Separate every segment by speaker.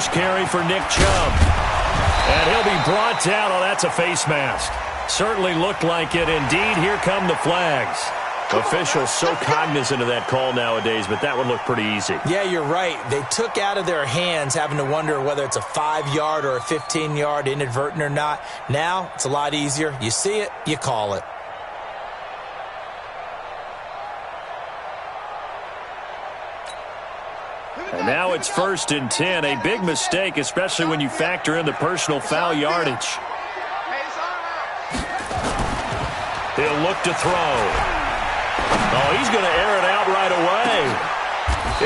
Speaker 1: first carry for Nick Chubb. And he'll be brought down. Oh, that's a face mask. Certainly looked like it. Indeed, here come the flags. Officials so cognizant of that call nowadays, but that would look pretty easy.
Speaker 2: Yeah, you're right. They took out of their hands having to wonder whether it's a 5-yard or a 15-yard inadvertent or not. Now, it's a lot easier. You see it, you call it.
Speaker 1: And now it's 1st and 10. A big mistake, especially when you factor in the personal foul yardage. He'll look to throw. Oh, he's going to air it out right away.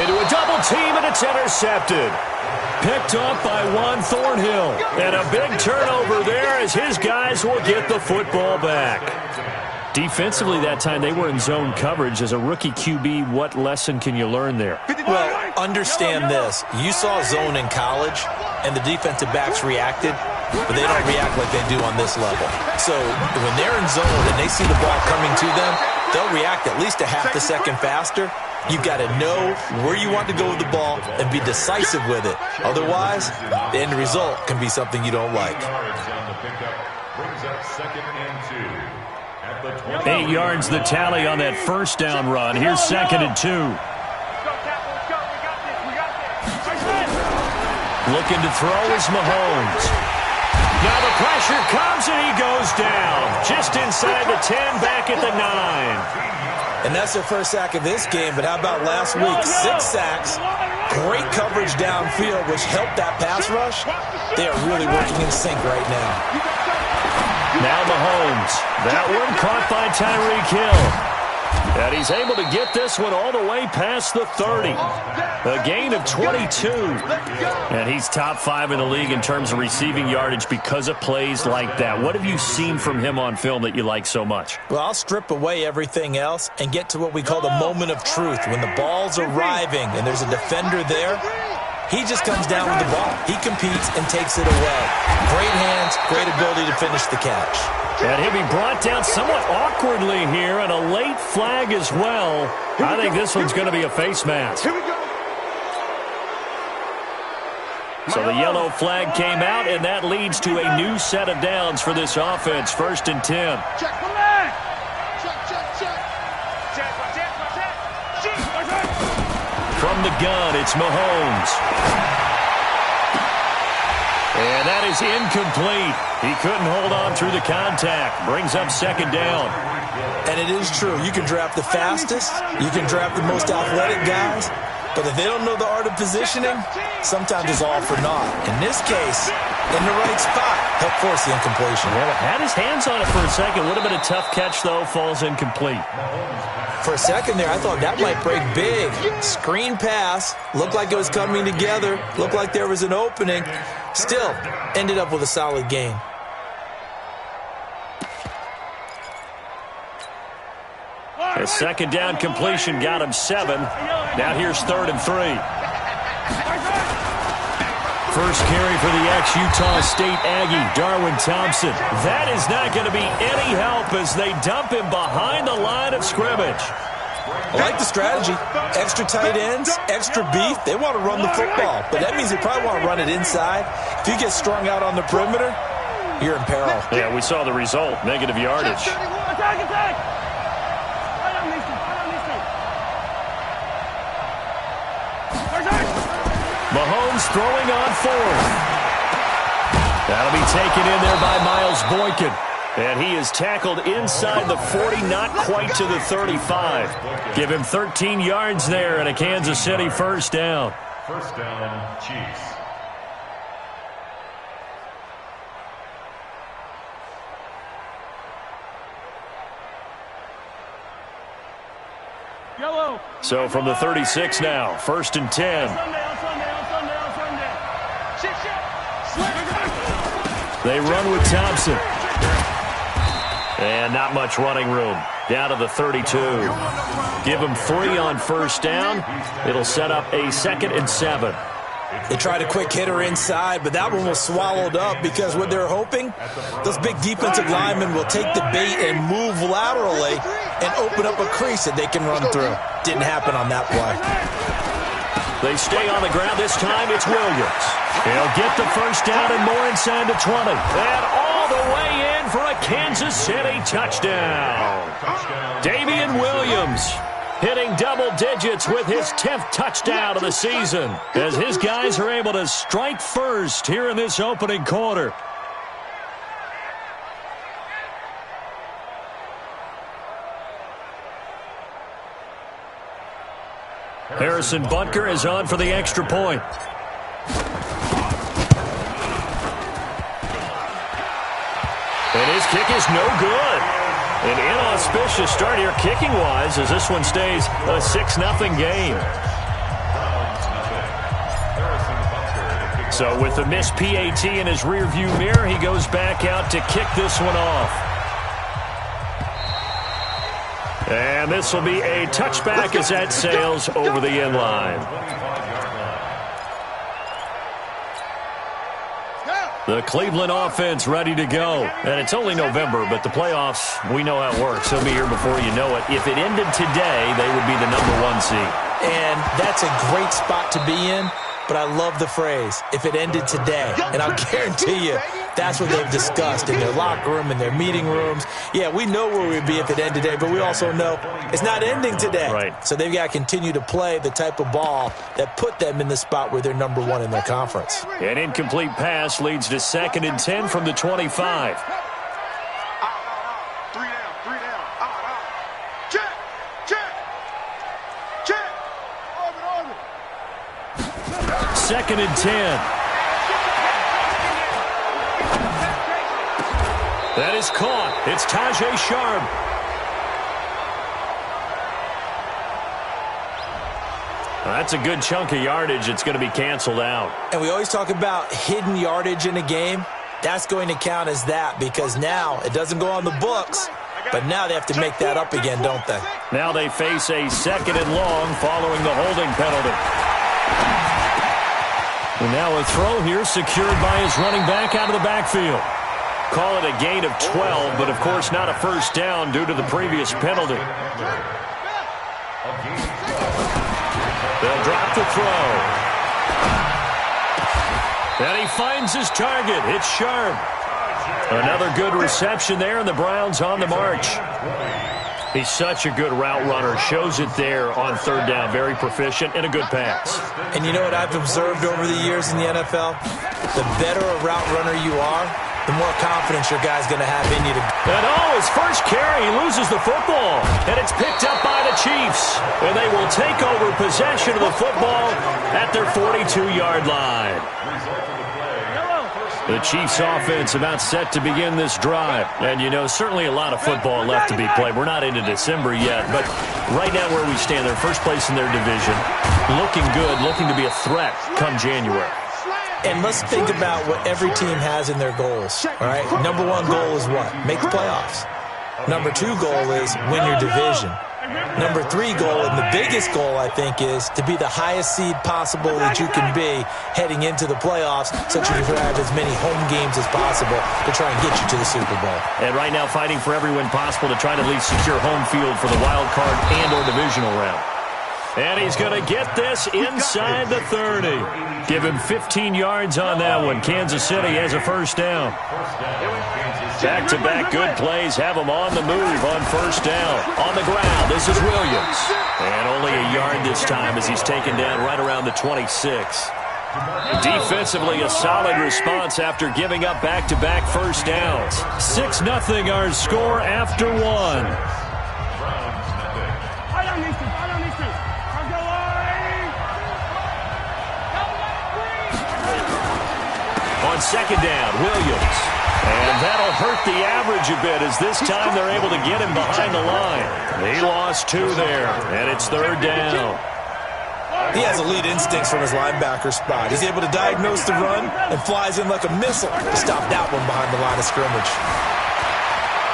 Speaker 1: Into a double team, and it's intercepted. Picked off by Juan Thornhill. And a big turnover there as his guys will get the football back. Defensively that time, they were in zone coverage. As a rookie QB, what lesson can you learn there?
Speaker 2: Well, understand this. You saw zone in college, and the defensive backs reacted, but they don't react like they do on this level. So when they're in zone and they see the ball coming to them, they'll react at least a half a second faster. You've got to know where you want to go with the ball and be decisive with it. Otherwise, the end result can be something you don't like.
Speaker 1: 8 yards the tally on that first down run. Here's 2nd and 2. Looking to throw is Mahomes. Now the pressure comes and he goes down. Just inside the 10, back at the 9.
Speaker 2: And that's their first sack of this game, but how about last week? 6 sacks, great coverage downfield, which helped that pass rush. They are really working in sync right now.
Speaker 1: Now Mahomes. That one caught by Tyreek Hill. And he's able to get this one all the way past the 30. A gain of 22. And he's top 5 in the league in terms of receiving yardage because of plays like that. What have you seen from him on film that you like so much?
Speaker 2: Well, I'll strip away everything else and get to what we call the moment of truth. When the ball's arriving and there's a defender there, he just comes down with the ball. He competes and takes it away. Great hands, great ability to finish the catch.
Speaker 1: And he'll be brought down somewhat awkwardly here, and a late flag as well. I think this one's going to be a face mask. So the yellow flag came out, and that leads to a new set of downs for this offense. 1st and 10. From the gun, it's Mahomes. And that is incomplete. He couldn't hold on through the contact. Brings up 2nd down.
Speaker 2: And it is true. You can draft the fastest. You can draft the most athletic guys. But if they don't know the art of positioning, sometimes it's all for naught. In this case, in the right spot, helped force the incompletion.
Speaker 1: Yeah, had his hands on it for a second. Would have been a tough catch, though. Falls incomplete.
Speaker 2: For a second there, I thought that might break big. Screen pass. Looked like it was coming together. Looked like there was an opening. Still, ended up with a solid gain.
Speaker 1: A 2nd down completion got him 7. Now here's 3rd and 3. First carry for the ex-Utah State Aggie, Darwin Thompson. That is not going to be any help as they dump him behind the line of scrimmage.
Speaker 2: I like the strategy. Extra tight ends, extra beef. They want to run the football, but that means they probably want to run it inside. If you get strung out on the perimeter, you're in peril.
Speaker 1: Yeah, we saw the result, negative yardage. Mahomes throwing on 4th. That'll be taken in there by Miles Boykin. And he is tackled inside the 40, not quite to the 35. Give him 13 yards there and a Kansas City 1st down.
Speaker 3: 1st down, Chiefs.
Speaker 1: So from the 36 now, 1st and 10. They run with Thompson. And not much running room. Down to the 32. Give them 3 on 1st down. It'll set up a 2nd and 7.
Speaker 2: They tried a quick hitter inside, but that one was swallowed up because what they're hoping, those big defensive linemen will take the bait and move laterally and open up a crease that they can run through. Didn't happen on that play.
Speaker 1: They stay on the ground. This time it's Williams. He'll get the first down and more inside the 20. And all the way in for a Kansas City touchdown. Damian Williams hitting double digits with his 10th touchdown of the season as his guys are able to strike first here in this opening quarter. Harrison Butker is on for the extra point. And his kick is no good. An inauspicious start here kicking-wise as this one stays a 6-0 game. So with the missed PAT in his rearview mirror, he goes back out to kick this one off. And this will be a touchback as that sails over the end line. The Cleveland offense ready to go. And it's only November, but the playoffs, we know how it works. They'll be here before you know it. If it ended today, they would be the #1 seed. And
Speaker 2: that's a great spot to be in, but I love the phrase, if it ended today. And I'll guarantee you, that's what they've discussed in their locker room, in their meeting rooms. Yeah, we know where we'd be if it ended today, but we also know it's not ending today.
Speaker 1: Right.
Speaker 2: So they've got to continue to play the type of ball that put them in the spot where they're #1 in their conference.
Speaker 1: An incomplete pass leads to 2nd and 10 from the 25. 2nd and 10. That is caught. It's Tajay Sharp. That's a good chunk of yardage. It's going to be canceled out.
Speaker 2: And we always talk about hidden yardage in a game. That's going to count as that because now it doesn't go on the books, but now they have to make that up again, don't they?
Speaker 1: Now they face a 2nd and long following the holding penalty. And now a throw here secured by his running back out of the backfield. Call it a gain of 12, but of course not a first down due to the previous penalty. They'll drop the throw. And he finds his target. It's Sharp. Another good reception there, and the Browns on the march. He's such a good route runner. Shows it there on 3rd down. Very proficient and a good pass.
Speaker 2: And you know what I've observed over the years in the NFL? The better a route runner you are, the more confidence your guy's going to have in you.
Speaker 1: And his first carry, he loses the football. And it's picked up by the Chiefs. And they will take over possession of the football at their 42-yard line. The Chiefs offense about set to begin this drive. And, you know, certainly a lot of football left to be played. We're not into December yet, but right now where we stand, they're first place in their division. Looking good, looking to be a threat come January.
Speaker 2: And let's think about what every team has in their goals, all right? #1 goal is what? Make the playoffs. #2 goal is win your division. #3 goal, and the biggest goal, I think, is to be the highest seed possible that you can be heading into the playoffs so that you can have as many home games as possible to try and get you to the Super Bowl.
Speaker 1: And right now fighting for every win possible to try to at least secure home field for the wild card and or divisional round. And he's going to get this inside the 30. Give him 15 yards on that one. Kansas City has a first down. Back-to-back good plays have him on the move on first down. On the ground, this is Williams. And only a yard this time as he's taken down right around the 26. Defensively, a solid response after giving up back-to-back first downs. 6-0 our score after one. On second down, Williams. And that'll hurt the average a bit as this time they're able to get him behind the line. He lost 2 there, and it's 3rd down.
Speaker 2: He has elite instincts from his linebacker spot. He's able to diagnose the run and flies in like a missile to stop that one behind the line of scrimmage.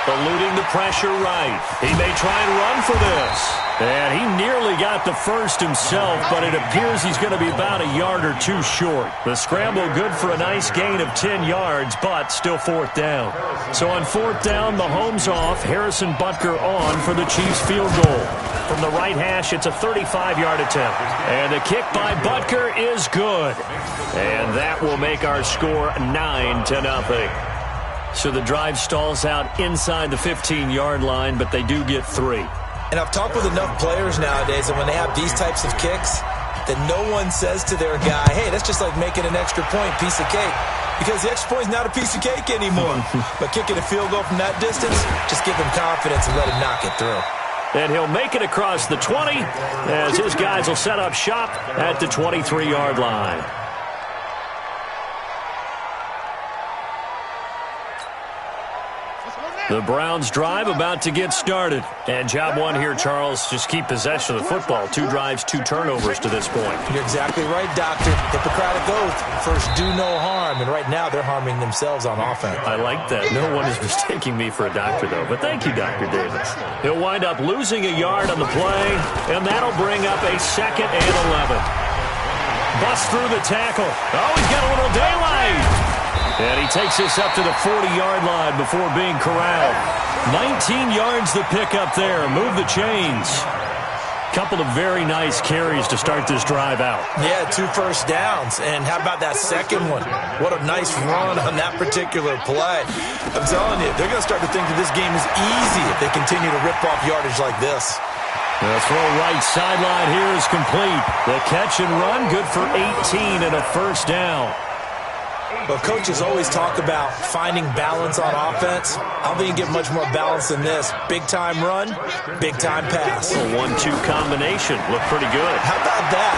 Speaker 1: Eluding the pressure right. He may try and run for this. And he nearly got the first himself, but it appears he's going to be about a yard or two short. The scramble good for a nice gain of 10 yards, but still fourth down. So on fourth down, Mahomes off, Harrison Butker on for the Chiefs field goal. From the right hash, it's a 35-yard attempt. And the kick by Butker is good. And that will make our score 9-0. So the drive stalls out inside the 15-yard line, but they do get 3.
Speaker 2: And I've talked with enough players nowadays that when they have these types of kicks, that no one says to their guy, hey, that's just like making an extra point, piece of cake. Because the extra point is not a piece of cake anymore. But kicking a field goal from that distance, just give him confidence and let him knock it through.
Speaker 1: And he'll make it across the 20 as his guys will set up shop at the 23-yard line. The Browns drive about to get started. And job one here, Charles, just keep possession of the football. 2 drives, 2 turnovers to this point.
Speaker 2: You're exactly right, Doctor. Hippocratic oath. First, do no harm. And right now, they're harming themselves on offense.
Speaker 1: I like that. No one is mistaking me for a doctor, though. But thank you, Dr. Davis. He'll wind up losing a yard on the play, and that'll bring up a 2nd and 11. Bust through the tackle. Oh, he's got a little daylight. And he takes this up to the 40-yard line before being corralled. 19 yards to pick up there. Move the chains. Couple of very nice carries to start this drive out.
Speaker 2: Yeah, 2 first downs. And how about that second one? What a nice run on that particular play. I'm telling you, they're going to start to think that this game is easy if they continue to rip off yardage like this.
Speaker 1: The throw right sideline here is complete. The catch and run good for 18 and a first down.
Speaker 2: Well, coaches always talk about finding balance on offense. I don't think you get much more balance than this. Big-time run, big-time pass.
Speaker 1: A 1-2 combination. Look pretty good.
Speaker 2: How about that?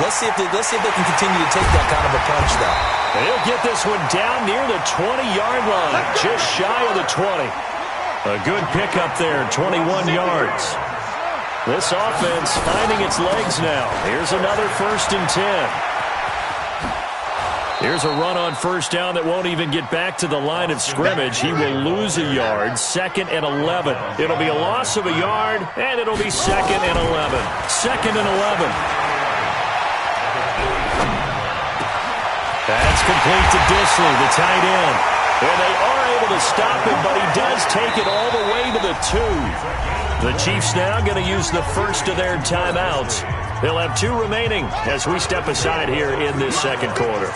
Speaker 2: Let's see if they can continue to take that kind of a punch, though.
Speaker 1: And he'll get this one down near the 20-yard line, just shy of the 20. A good pickup there, 21 yards. This offense finding its legs now. Here's another 1st and 10. Here's a run on first down that won't even get back to the line of scrimmage. He will lose a yard, 2nd and 11. It'll be a loss of a yard, and it'll be 2nd and 11. 2nd and 11. That's complete to Disley, the tight end. And they are able to stop him, but he does take it all the way to the 2. The Chiefs now going to use the first of their timeouts. They'll have 2 remaining as we step aside here in this second quarter.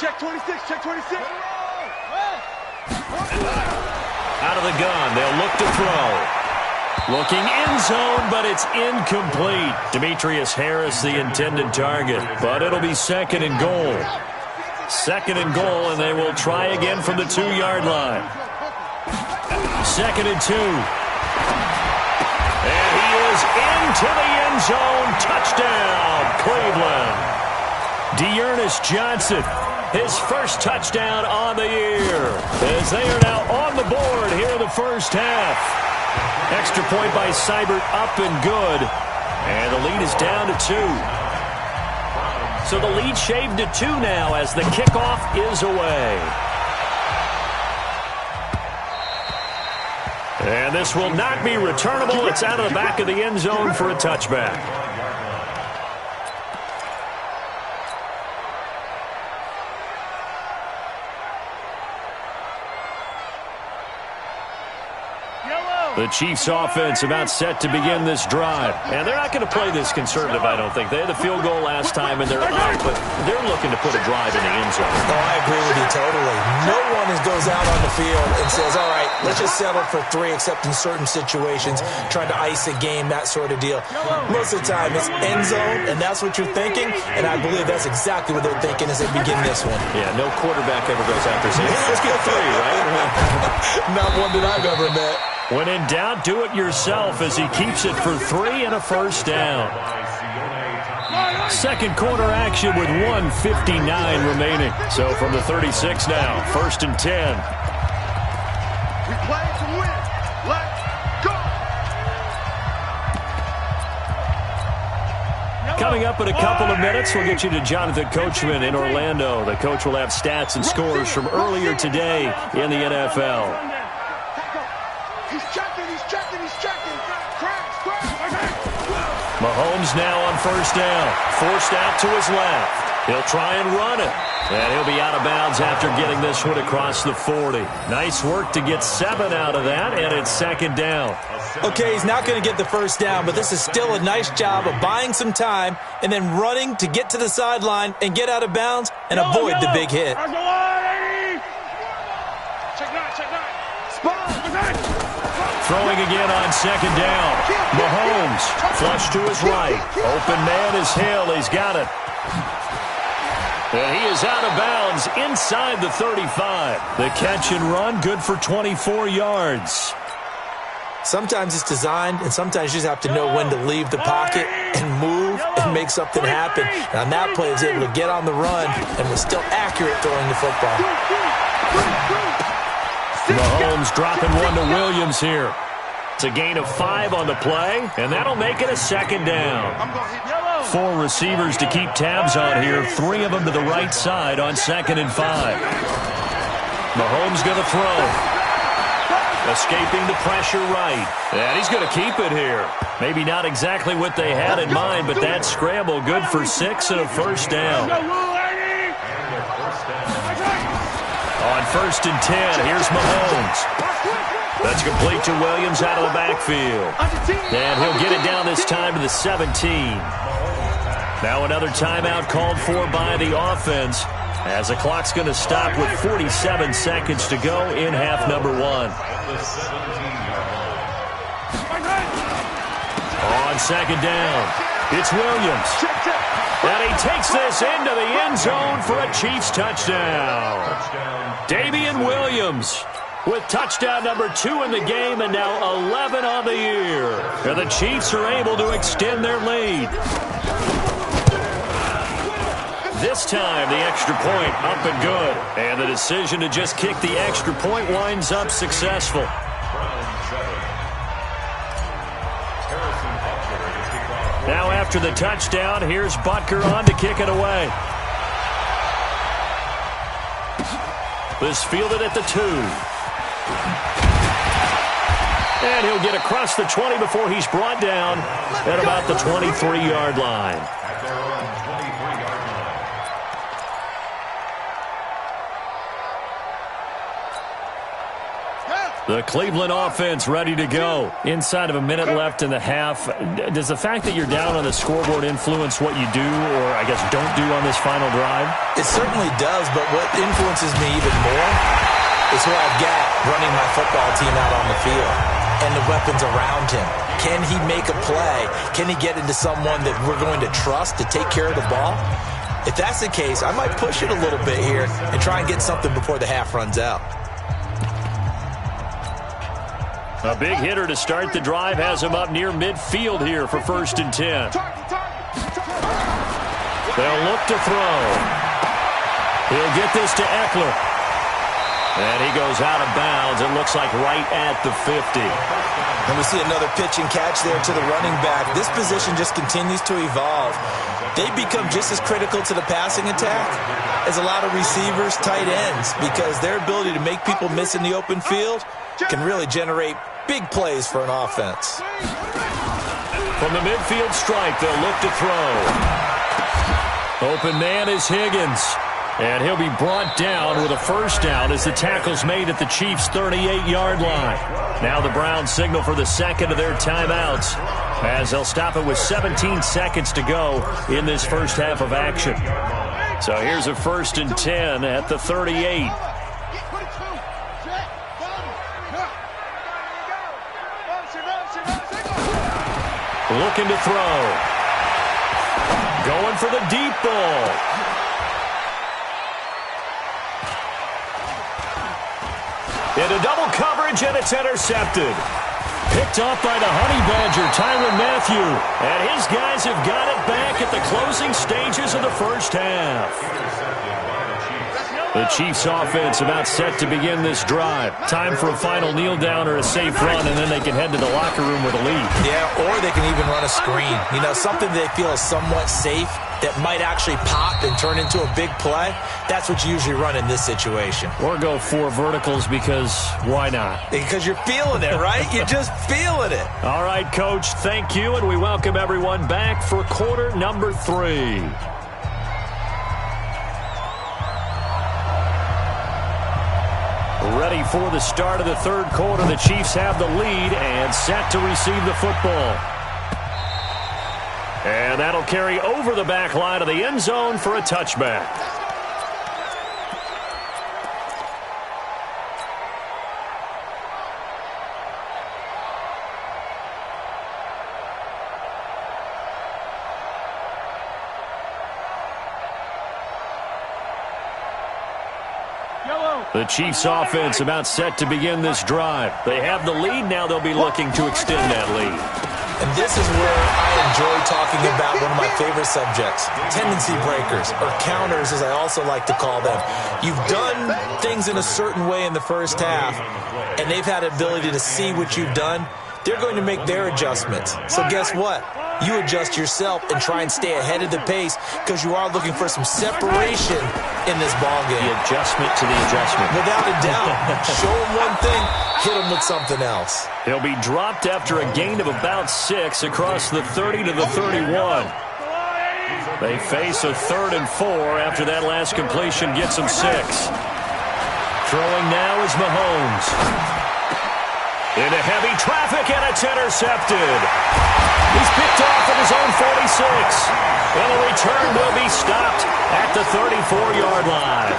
Speaker 4: Check 26, check 26.
Speaker 1: Out of the gun, they'll look to throw. Looking in zone, but it's incomplete. Demetrius Harris, the intended target, but it'll be 2nd and goal. 2nd and goal, and they will try again from the 2-yard line. 2nd and 2. And he is into the end zone. Touchdown, Cleveland. Dearness Johnson, his first touchdown on the year, as they are now on the board here in the first half. Extra point by Seibert, up and good. And the lead is down to 2. So the lead shaved to 2 now as the kickoff is away. And this will not be returnable. It's out of the back of the end zone for a touchback. The Chiefs offense about set to begin this drive. And they're not going to play this conservative, I don't think. They had the field goal last time, and they're up, but they're looking to put a drive in the end zone.
Speaker 2: Oh, I agree with you totally. No one goes out on the field and says, all right, let's just settle for 3, except in certain situations, trying to ice a game, that sort of deal. Most of the time, it's end zone, and that's what you're thinking, and I believe that's exactly what they're thinking as they begin this one.
Speaker 1: Yeah, no quarterback ever goes out there saying, let's get 3, right?
Speaker 2: Not one that I've ever met.
Speaker 1: When in doubt, do it yourself as he keeps it for 3 and a first down. Second quarter action with 1:59 remaining. So from the 36 now, 1st and 10.
Speaker 4: We play to win. Let's go.
Speaker 1: Coming up in a couple of minutes, we'll get you to Jonathan Coachman in Orlando. The coach will have stats and scores from earlier today in the NFL. Mahomes now on first down. Forced out to his left. He'll try and run it. And he'll be out of bounds after getting this one across the 40. Nice work to get 7 out of that, and it's second down.
Speaker 2: Okay, he's not going to get the first down, but this is still a nice job of buying some time and then running to get to the sideline and get out of bounds and avoid the big hit.
Speaker 1: Throwing again on second down. Mahomes, flush to his right. Open man is Hill. He's got it. And he is out of bounds inside the 35. The catch and run, good for 24 yards.
Speaker 2: Sometimes it's designed, and sometimes you just have to know when to leave the pocket and move and make something happen. And on that play, he was able to get on the run and was still accurate throwing the football.
Speaker 1: Mahomes dropping one to Williams here. It's a gain of 5 on the play, and that'll make it a second down. 4 receivers to keep tabs on here, 3 of them to the right side on 2nd and 5. Mahomes going to throw. Escaping the pressure right. And he's going to keep it here. Maybe not exactly what they had in mind, but that scramble good for 6 and a first down. On 1st and 10, here's Mahomes. That's complete to Williams out of the backfield. And he'll get it down this time to the 17. Now another timeout called for by the offense as the clock's going to stop with 47 seconds to go in half number 1. On second down, it's Williams. And he takes this into the end zone for a Chiefs touchdown. Damian Williams with touchdown number 2 in the game and now 11 on the year. And the Chiefs are able to extend their lead. This time, the extra point up and good. And the decision to just kick the extra point winds up successful. Now after the touchdown, here's Butker on to kick it away. This fielded at the 2. And he'll get across the 20 before he's brought down at about the 23-yard line. The Cleveland offense ready to go. Inside of a minute left in the half. Does the fact that you're down on the scoreboard influence what you do or, I guess, don't do on this final drive?
Speaker 2: It certainly does, but what influences me even more is who I've got running my football team out on the field and the weapons around him. Can he make a play? Can he get into someone that we're going to trust to take care of the ball? If that's the case, I might push it a little bit here and try and get something before the half runs out.
Speaker 1: A big hitter to start the drive has him up near midfield here for 1st and 10. They'll look to throw. He'll get this to Eckler. And he goes out of bounds. It looks like right at the 50.
Speaker 2: And we see another pitch and catch there to the running back. This position just continues to evolve. They become just as critical to the passing attack as a lot of receivers, tight ends, because their ability to make people miss in the open field can really generate big plays for an offense.
Speaker 1: From the midfield stripe, they'll look to throw. Open man is Higgins. And he'll be brought down with a first down as the tackle's made at the Chiefs' 38-yard line. Now the Browns signal for the second of their timeouts as they'll stop it with 17 seconds to go in this first half of action. So here's a 1st and 10 at the 38. Looking to throw. Going for the deep ball. Into double coverage, and it's intercepted. Picked off by the Honey Badger, Tyrann Mathieu. And his guys have got it back at the closing stages of the first half. The Chiefs offense about set to begin this drive. Time for a final kneel down or a safe run, and then they can head to the locker room with a lead.
Speaker 2: Yeah, or they can even run a screen. You know, something they feel is somewhat safe that might actually pop and turn into a big play, that's what you usually run in this situation.
Speaker 1: Or go 4 verticals because why not?
Speaker 2: Because you're feeling it, right? You're just feeling it.
Speaker 1: All right, Coach, thank you, and we welcome everyone back for quarter number 3. Ready for the start of the third quarter. The Chiefs have the lead and set to receive the football. And that'll carry over the back line of the end zone for a touchback. The Chiefs offense about set to begin this drive. They have the lead. Now they'll be looking to extend that lead.
Speaker 2: And this is where I enjoy talking about one of my favorite subjects, tendency breakers, or counters as I also like to call them. You've done things in a certain way in the first half, and they've had the ability to see what you've done. They're going to make their adjustments. So guess what? You adjust yourself and try and stay ahead of the pace because you are looking for some separation in this ball game.
Speaker 1: The adjustment to the adjustment.
Speaker 2: Without a doubt. Show them one thing, hit them with something else.
Speaker 1: He'll be dropped after a gain of about 6 across the 30 to the 31. They face a 3rd and 4 after that last completion gets them 6. Throwing now is Mahomes. Into heavy traffic, and it's intercepted. He's picked off at his own 46. And the return will be stopped at the 34-yard line.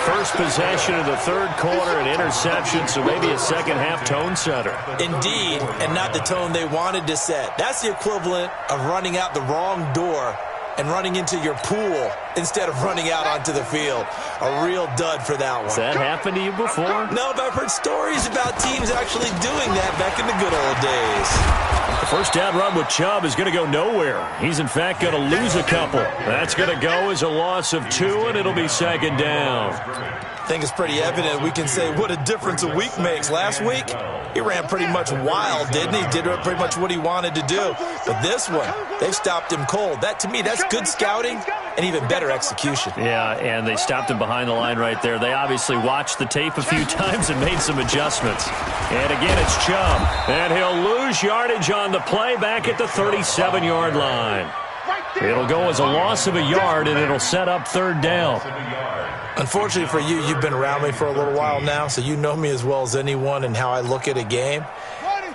Speaker 1: First possession of the third quarter, an interception, so maybe a second-half tone setter.
Speaker 2: Indeed, and not the tone they wanted to set. That's the equivalent of running out the wrong door and running into your pool instead of running out onto the field. A real dud for that one.
Speaker 1: Has that happened to you before?
Speaker 2: No, but I've heard stories about teams actually doing that back in the good old days.
Speaker 1: The first down run with Chubb is going to go nowhere. He's, in fact, going to lose a couple. That's going to go as a loss of 2, and it'll be second down.
Speaker 2: I think it's pretty evident we can say what a difference a week makes. Last week, he ran pretty much wild, didn't he? Did pretty much what he wanted to do. But this one, they've stopped him cold. That, to me, that's good scouting and even better execution.
Speaker 1: Yeah, and they stopped him behind the line right there. They obviously watched the tape a few times and made some adjustments. And again, it's Chubb. And he'll lose yardage on the play back at the 37-yard line. It'll go as a loss of a yard, and it'll set up third down.
Speaker 2: Unfortunately for you, you've been around me for a little while now, so you know me as well as anyone and how I look at a game.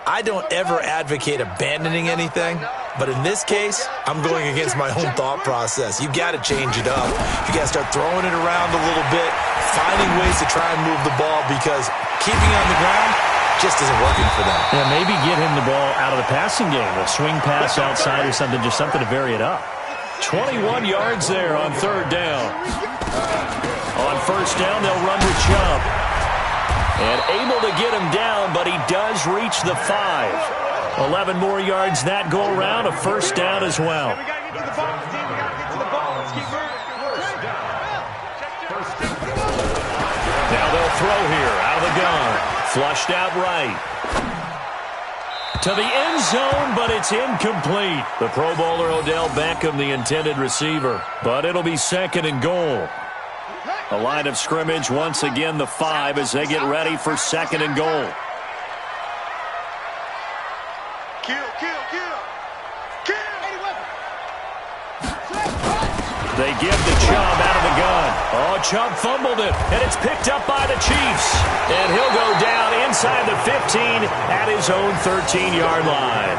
Speaker 2: I don't ever advocate abandoning anything, but in this case, I'm going against my own thought process. You've got to change it up. You got to start throwing it around a little bit, finding ways to try and move the ball because keeping it on the ground just isn't working for them.
Speaker 1: Yeah, maybe get him the ball out of the passing game, a swing pass outside or something, just something to vary it up. 21 yards there on third down. On first down, they'll run to Chubb. And able to get him down, but he does reach the 5. 11 more yards that go around, a first down as well. Now they'll throw here out of the gun. Flushed out right. To the end zone, but it's incomplete. The Pro Bowler Odell Beckham, the intended receiver. But it'll be second and goal. A line of scrimmage, once again the 5 as they get ready for second and goal. They give to Chubb out of the gun. Oh, Chubb fumbled it, and it's picked up by the Chiefs. And he'll go down inside the 15 at his own 13-yard line.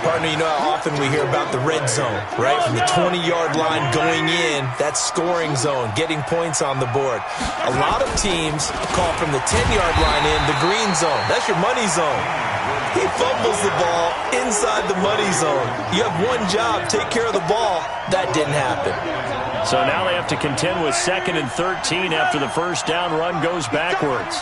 Speaker 2: Partner, you know how often we hear about the red zone, right? From the 20-yard line going in, that's scoring zone, getting points on the board. A lot of teams call from the 10-yard line in the green zone. That's your money zone. He fumbles the ball inside the money zone. You have one job, take care of the ball. That didn't happen.
Speaker 1: So now they have to contend with second and 13 after the first down run goes backwards.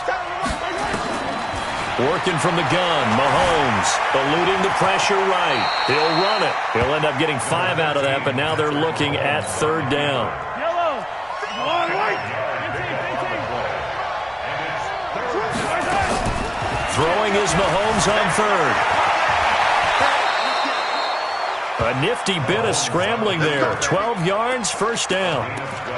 Speaker 1: Working from the gun, Mahomes eluding the pressure right. He'll run it. He'll end up getting 5 out of that, but now they're looking at third down. Throwing is Mahomes on third. A nifty bit of scrambling there. 12 yards, first down.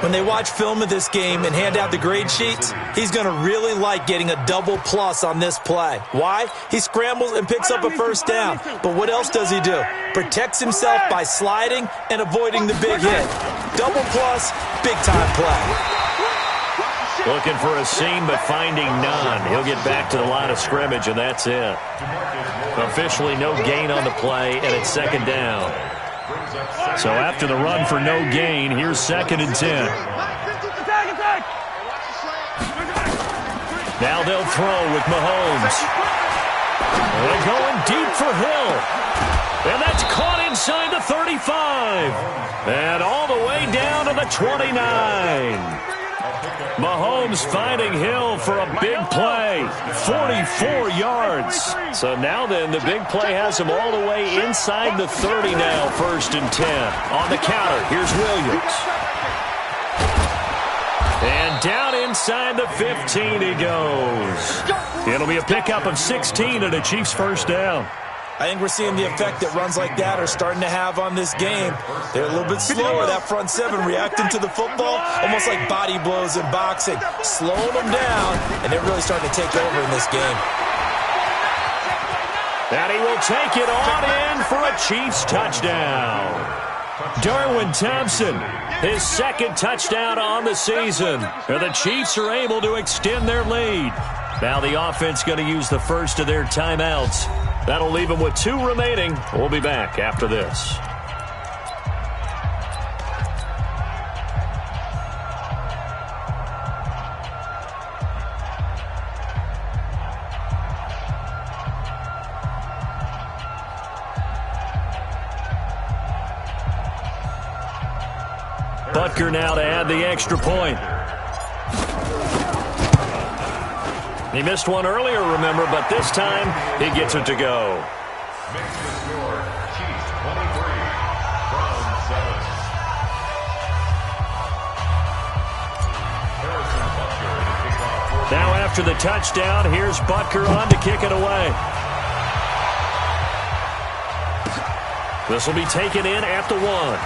Speaker 2: When they watch film of this game and hand out the grade sheets, he's going to really like getting a double plus on this play. Why? He scrambles and picks up a first down. But what else does he do? Protects himself by sliding and avoiding the big hit. Double plus, big-time play.
Speaker 1: Looking for a seam, but finding none. He'll get back to the line of scrimmage, and that's it. Officially no gain on the play, and it's second down. So after the run for no gain, here's 2nd and 10. Now they'll throw with Mahomes. They're going deep for Hill. And that's caught inside the 35. And all the way down to the 29. Mahomes finding Hill for a big play. 44 yards. So now then, the big play has him all the way inside the 30 now, 1st and 10. On the counter, here's Williams. And down inside the 15 he goes. It'll be a pickup of 16 and a Chiefs first down.
Speaker 2: I think we're seeing the effect that runs like that are starting to have on this game. They're a little bit slower, that front seven, reacting to the football, almost like body blows in boxing, slowing them down, and they're really starting to take over in this game.
Speaker 1: And he will take it on in for a Chiefs touchdown. Darwin Thompson, his 2nd touchdown on the season. And the Chiefs are able to extend their lead. Now the offense going to use the first of their timeouts. That'll leave them with 2 remaining. We'll be back after this. Butker now to add the extra point. He missed one earlier, remember, but this time he gets it to go.
Speaker 3: Makes the score, Chiefs 23, Browns 7. Harrison Butker to kick off.
Speaker 1: Now after the touchdown, here's Butker on to kick it away. This will be taken in at the 1.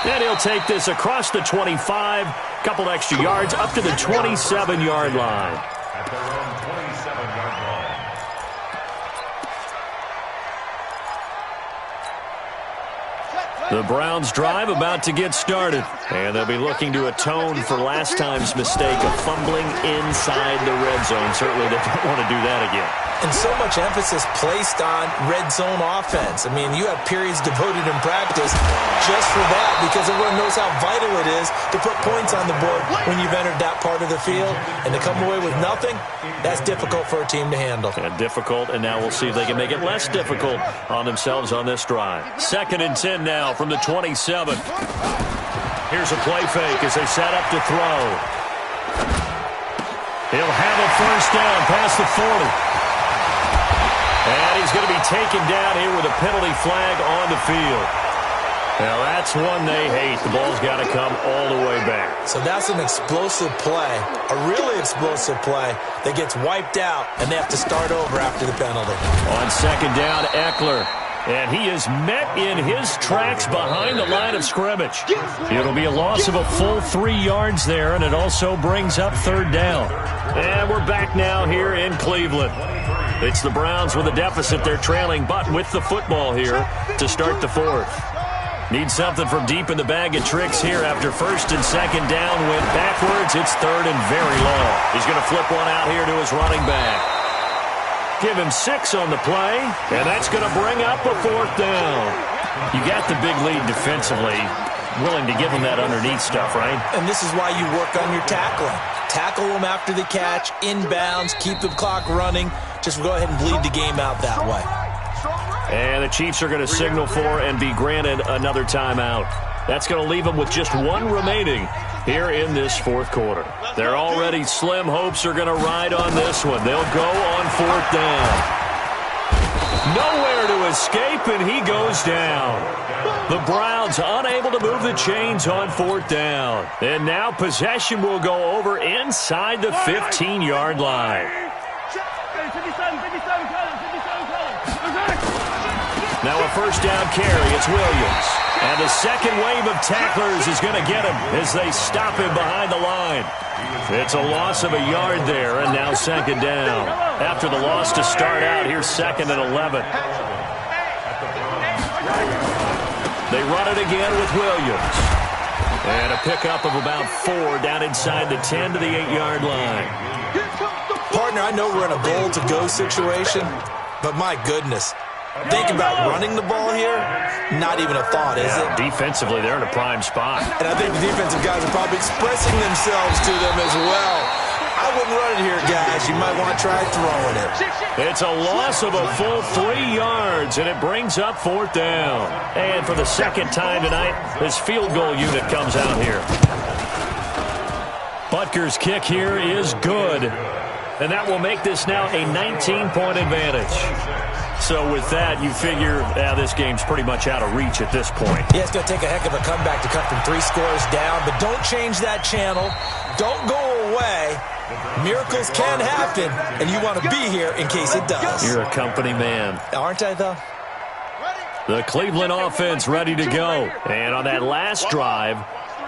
Speaker 1: And he'll take this across the 25, couple extra yards, up to the 27-yard line.
Speaker 3: At their own 27-yard line.
Speaker 1: The Browns drive about to get started. And they'll be looking to atone for last time's mistake of fumbling inside the red zone. Certainly they don't want to do that again.
Speaker 2: And so much emphasis placed on red zone offense. I mean, you have periods devoted in practice just for that because everyone knows how vital it is to put points on the board when you've entered that part of the field. And to come away with nothing, that's difficult for a team to handle.
Speaker 1: And difficult, and now we'll see if they can make it less difficult on themselves on this drive. 2nd and 10 now from the 27. Here's a play fake as they set up to throw. He'll have a first down past the 40. And he's going to be taken down here with a penalty flag on the field. Now, that's one they hate. The ball's got to come all the way back.
Speaker 2: So that's an explosive play, a really explosive play that gets wiped out, and they have to start over after the penalty.
Speaker 1: On 2nd down, Eckler. And he is met in his tracks behind the line of scrimmage. It'll be a loss of a full 3 yards there, and it also brings up 3rd down. And we're back now here in Cleveland. It's the Browns with a deficit. They're trailing, but with the football here to start the 4th. Need something from deep in the bag of tricks here after 1st and 2nd down. Went backwards. It's 3rd and very long. He's going to flip one out here to his running back. Give him 6 on the play, and that's going to bring up a 4th down. You got the big lead defensively. Willing to give them that underneath stuff, right?
Speaker 2: And this is why you work on your tackling. Tackle them after the catch, inbounds, keep the clock running. Just go ahead and bleed the game out that way.
Speaker 1: And the Chiefs are going to signal for and be granted another timeout. That's going to leave them with just 1 remaining here in this 4th quarter. Their already slim hopes are going to ride on this one. They'll go on 4th down. Nowhere to escape, and he goes down. The Browns unable to move the chains on 4th down. And now possession will go over inside the 15-yard line. Now a first down carry. It's Williams. And the second wave of tacklers is going to get him as they stop him behind the line. It's a loss of a yard there, and now second down. After the loss to start out, here's 2nd and 11. They run it again with Williams. And a pickup of about 4 down inside the 10 to the 8-yard line.
Speaker 2: Partner, I know we're in a goal-to-go situation, but my goodness. Think about running the ball here. Not even a thought, is it?
Speaker 1: Defensively, they're in a prime spot.
Speaker 2: And I think the defensive guys are probably expressing themselves to them as well. I wouldn't run it here, guys. You might want to try throwing it.
Speaker 1: It's a loss of a full 3 yards, and it brings up 4th down. And for the second time tonight, this field goal unit comes out here. Butker's kick here is good. And that will make this now a 19-point advantage. So with that, you figure this game's pretty much out of reach at this point.
Speaker 2: Yeah, it's going to take a heck of a comeback to cut from 3 scores down, but don't change that channel. Don't go away. Miracles can happen, and you want to be here in case it does.
Speaker 1: You're a company man.
Speaker 2: Aren't I, though?
Speaker 1: The Cleveland offense ready to go. And on that last drive,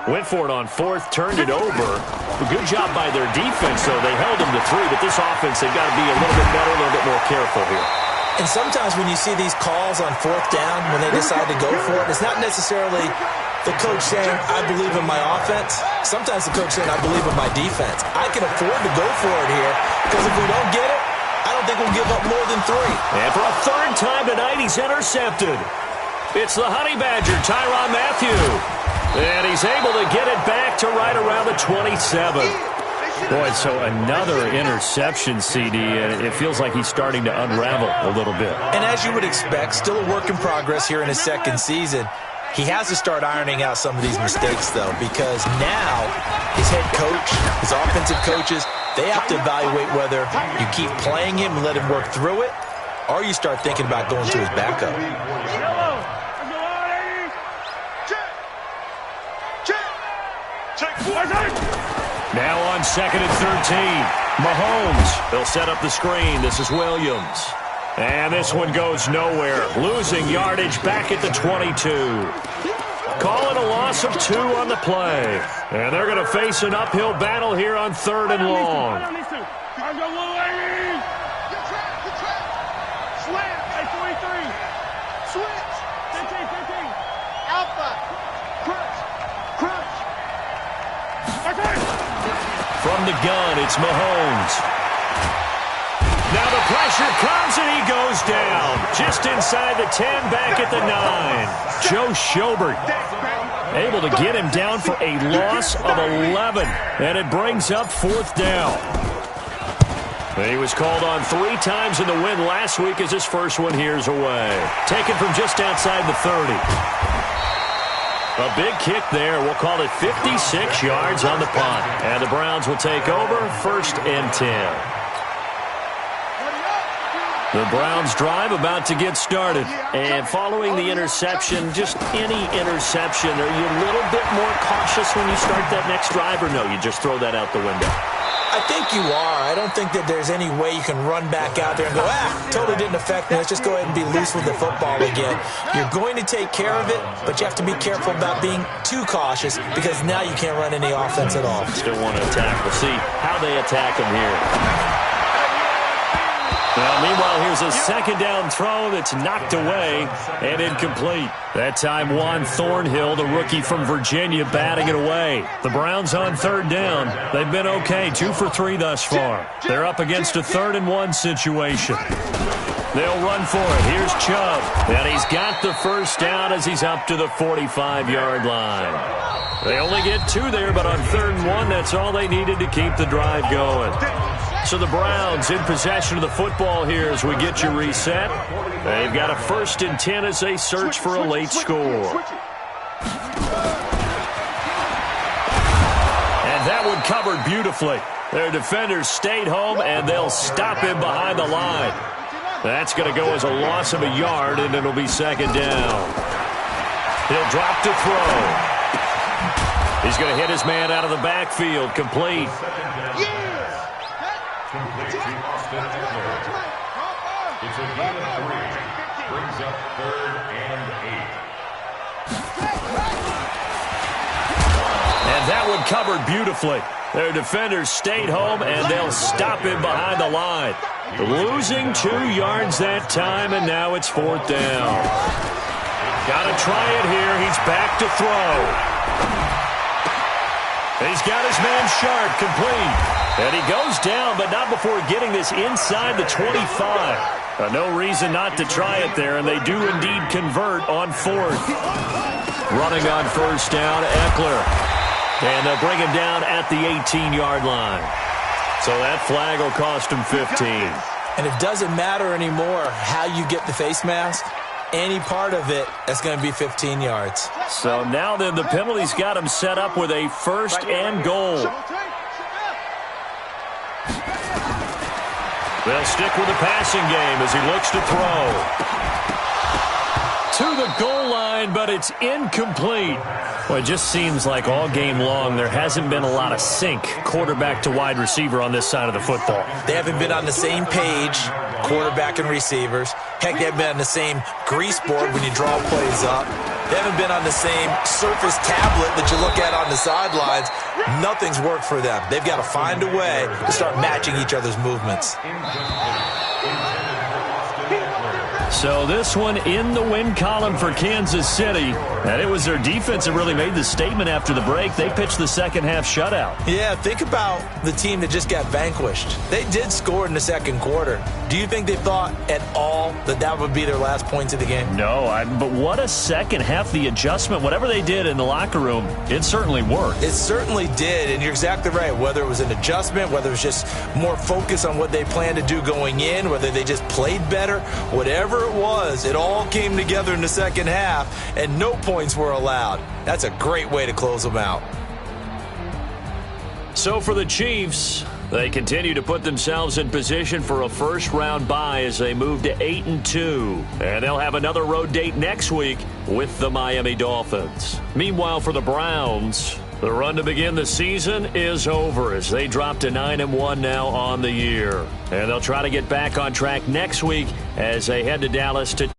Speaker 1: went for it on 4th, turned it over. A good job by their defense, though. They held them to 3, but this offense, they've got to be a little bit better, a little bit more careful here.
Speaker 2: And sometimes when you see these calls on 4th down, when they decide to go for it, it's not necessarily the coach saying, I believe in my offense. Sometimes the coach saying, I believe in my defense. I can afford to go for it here, because if we don't get it, I don't think we'll give up more than 3.
Speaker 1: And for a 3rd time tonight, he's intercepted. It's the Honey Badger, Tyrann Mathieu. And he's able to get it back to right around the 27. Boy, so another interception, CD, and it feels like he's starting to unravel a little bit.
Speaker 2: And as you would expect, still a work in progress here in his 2nd season. He has to start ironing out some of these mistakes, though, because now his head coach, his offensive coaches, they have to evaluate whether you keep playing him and let him work through it, or you start thinking about going to his backup.
Speaker 1: Now on 2nd and 13. Mahomes. They'll set up the screen. This is Williams. And this one goes nowhere. Losing yardage back at the 22. Call it a loss of 2 on the play. And they're going to face an uphill battle here on 3rd and long. From the gun, it's Mahomes. Now the pressure comes and he goes down. Just inside the 10, back at the 9. Joe Schobert able to get him down for a loss of 11. And it brings up 4th down. He was called on 3 times in the win last week as his first one here's away. Taken from just outside the 30. A big kick there. We'll call it 56 yards on the punt. And the Browns will take over 1st and 10. The Browns drive about to get started. And following the interception, just any interception, are you a little bit more cautious when you start that next drive, or no, you just throw that out the window?
Speaker 2: I think you are. I don't think that there's any way you can run back out there and go, totally didn't affect me. Let's just go ahead and be loose with the football again. You're going to take care of it, but you have to be careful about being too cautious because now you can't run any offense at all.
Speaker 1: Still want to attack. We'll see how they attack him here. Well, meanwhile, here's a 2nd down throw that's knocked away and incomplete. That time, Juan Thornhill, the rookie from Virginia, batting it away. The Browns on 3rd down. They've been okay, 2 for 3 thus far. They're up against a 3rd and 1 situation. They'll run for it. Here's Chubb. And he's got the first down as he's up to the 45-yard line. They only get 2 there, but on 3rd and 1, that's all they needed to keep the drive going. So the Browns in possession of the football here as we get you reset. They've got a 1st and 10 as they search for a late score. And that one covered beautifully. Their defenders stayed home, and they'll stop him behind the line. That's going to go as a loss of a yard, and it'll be 2nd down. He'll drop to throw. He's going to hit his man out of the backfield. Complete.
Speaker 3: It's a gain of 3. brings up 3rd and 8.
Speaker 1: And that one covered beautifully. Their defenders stayed home, and they'll stop him behind the line. Losing 2 yards that time, and now it's 4th down. Got to try it here. He's back to throw. He's got his man Sharp complete. And he goes down, but not before getting this inside the 25. No reason not to try it there, and they do indeed convert on 4th. Running on 1st down, Eckler. And they'll bring him down at the 18-yard line. So that flag will cost him 15.
Speaker 2: And it doesn't matter anymore how you get the face mask. Any part of it, that's going to be 15 yards.
Speaker 1: So now then the penalty's got him set up with a 1st and goal. They'll stick with the passing game as he looks to throw. To the goal line, but it's incomplete. Well, it just seems like all game long there hasn't been a lot of sync quarterback to wide receiver on this side of the football.
Speaker 2: They haven't been on the same page, quarterback and receivers. Heck, they haven't been on the same grease board when you draw plays up. They haven't been on the same surface tablet that you look at on the sidelines. Nothing's worked for them. They've got to find a way to start matching each other's movements.
Speaker 1: So this one in the win column for Kansas City. And it was their defense that really made the statement after the break. They pitched the second-half shutout.
Speaker 2: Yeah, think about the team that just got vanquished. They did score in the second quarter. Do you think they thought at all that that would be their last points of the game?
Speaker 1: No, but what a second half. The adjustment, whatever they did in the locker room, it certainly worked.
Speaker 2: It certainly did, and you're exactly right. Whether it was an adjustment, whether it was just more focus on what they planned to do going in, whether they just played better, whatever it was, it all came together in the second half, and no points were allowed. That's a great way to close them out.
Speaker 1: So for the Chiefs, they continue to put themselves in position for a first-round bye as they move to 8-2. And they'll have another road date next week with the Miami Dolphins. Meanwhile, for the Browns, the run to begin the season is over as they drop to 9-1 now on the year. And they'll try to get back on track next week as they head to Dallas to